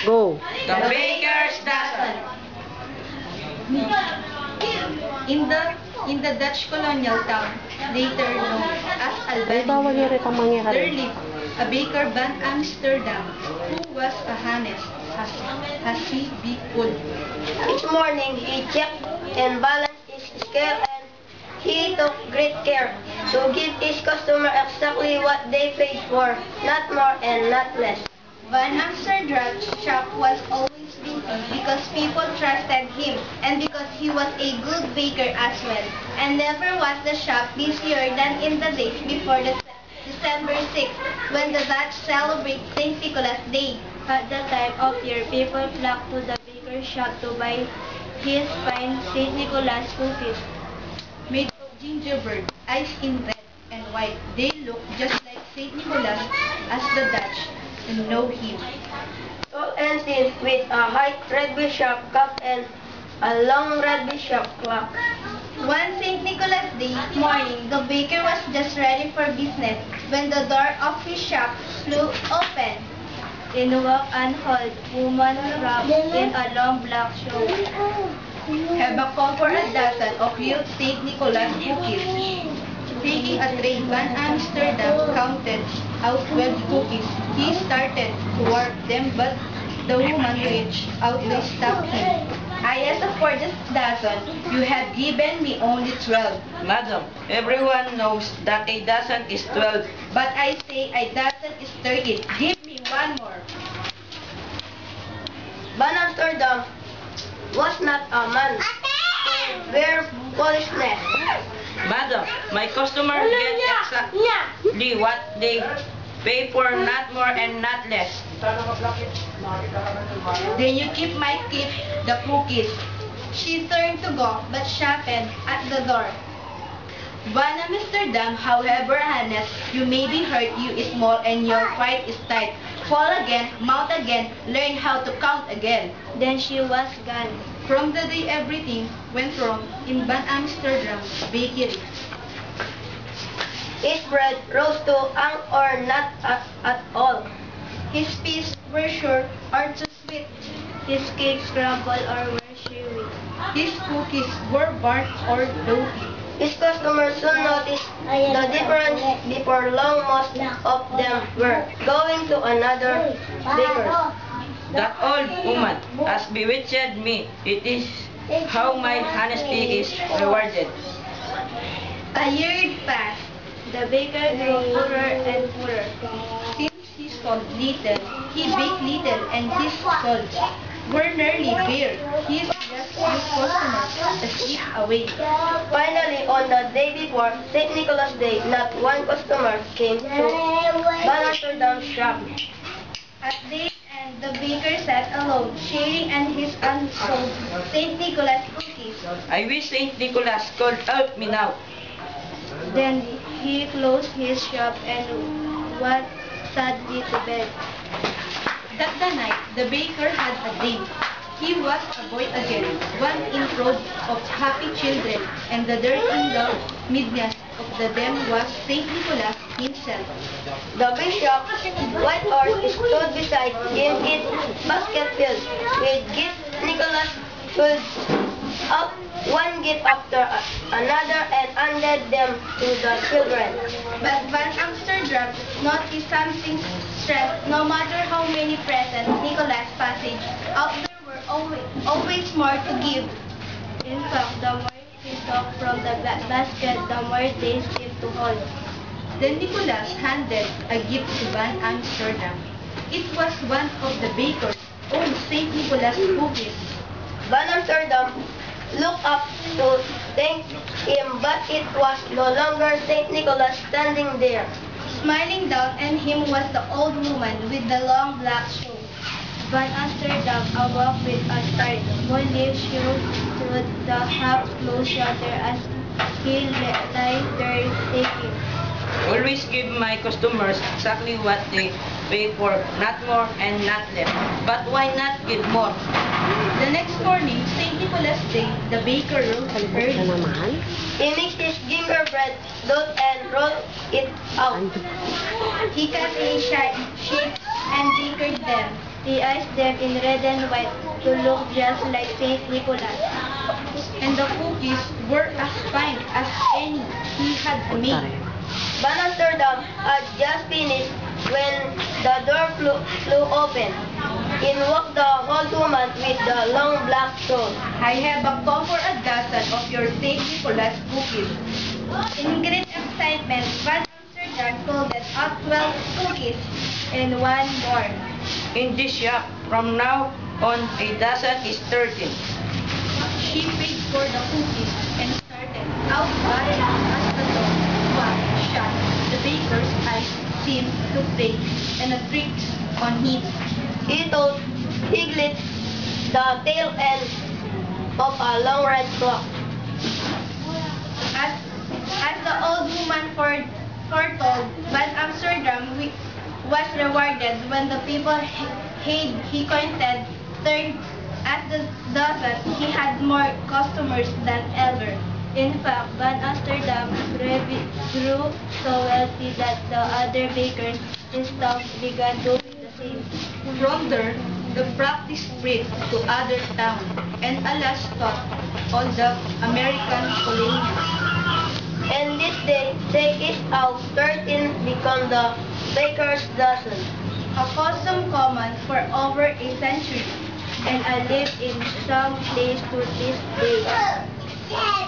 Go. The baker's dozen. In the Dutch colonial town, later known as Ay, bawal Albany, yung ritang mangyari. there lived a baker van Amsterdam who was a honest as he be could. Each morning he checked and balanced his scale, and he took great care to give his customer exactly what they paid for, not more and not less. Van Amsterdam's shop was always busy because people trusted him and because he was a good baker as well. And never was the shop busier than in the days before the December 6th, when the Dutch celebrate St. Nicholas Day. At that time of year, people flocked to the baker's shop to buy his fine St. Nicholas cookies. Made of gingerbread, iced in red and white, they look just like St. Nicholas as the Dutch know him. Tall and thin, with a high red bishop cap and a long red bishop clock. One St. Nicholas Day morning, the baker was just ready for business when the door of his shop flew open. In walked an old woman wrapped in a long black shawl. Have a call for a dozen of real St. Nicholas cookies. Taking a tray, Van Amsterdam counted out 12 cookies. He started to work them, but the woman reached out to stop him. I asked for this dozen. You have given me only 12. Madam, everyone knows that a dozen is 12. But I say a dozen is 30. Give me one more. Van Amsterdam was not a man to bear foolishness. Madam, my customer get exactly what they pay for, not more and not less. Then you keep the cookies. She turned to go, but sharpened at the door. Van Amsterdam, however honest, you may be hurt, you is small and your fight is tight. Fall again, mount again, learn how to count again. Then she was gone. From the day everything went wrong in Van Amsterdam's bakery. His bread rose to ang or not at all. His peas were sure or too sweet. His cakes crumbled or were chewy. His cookies were burnt or doughy. His customers soon noticed the difference before long most of them were going to another baker's. That old woman has bewitched me. It is how my honesty is rewarded. A year passed. The baker grew poorer and poorer. Since he sold little, he baked little, and his stalls were nearly bare. His just few customers slipped away. Finally, on the day before St. Nicholas Day, not one customer came to Van Amsterdam's shop. At the end, the baker sat alone, sharing and his unsold St. Nicholas cookies. I wish St. Nicholas could help me now. Then he closed his shop and went sadly to bed. That the night, the baker had a dream. He was a boy again, one in crowd of happy children, and the dirt in the midst of them was St. Nicholas himself. The bishop, white horse, stood beside him, his basket filled with gifts. Nicholas pulled out one gift after another and handed them to the children. But Van Amsterdam noticed something strange. No matter how many presents Nicholas passed out, there were always more to give. In fact, the more he took from the basket, the more they seemed to hold. Then Nicholas handed a gift to Van Amsterdam. It was one of the baker's own St. Nicholas cookies. Van Amsterdam looked up to thank him, but it was no longer St. Nicholas standing there. Smiling down at him was the old woman with the long black shawl. Van Amsterdam awoke with a start. One leaf showed through the half-closed shutter as he lay there thinking. Always give my customers exactly what they pay for, not more and not less. But why not give more? The next morning, St. Nicholas Day, the baker rose early. naman. He mixed his gingerbread dough and rolled it out. He cut a shape and bakered them. He iced them in red and white to look just like Saint Nicholas. And the cookies were as fine as any he had made. Van Amsterdam had just finished when the door flew open. In walked the old woman with the long black shawl. I have a call for a dozen of your St. Nicholas cookies. In great excitement, Van Amsterdam folded up 12 cookies and one more. In this shop, from now on, a dozen is 13. She paid for the cookies and started out buying as the door was shut. The baker's eyes seemed to play and a trick on him. He told Piglet the tail end of a long red clock. As the old woman foretold, Van Amsterdam was rewarded when the people he counted turned at the dozen. He had more customers than ever. In fact, Van Amsterdam grew so wealthy that the other bakers in town began doing the same. From there, the practice spread to other towns and alas taught all the American colonies. And this day, take it out, 13 become the baker's dozen. A custom common for over a century, and I live in some place to this day.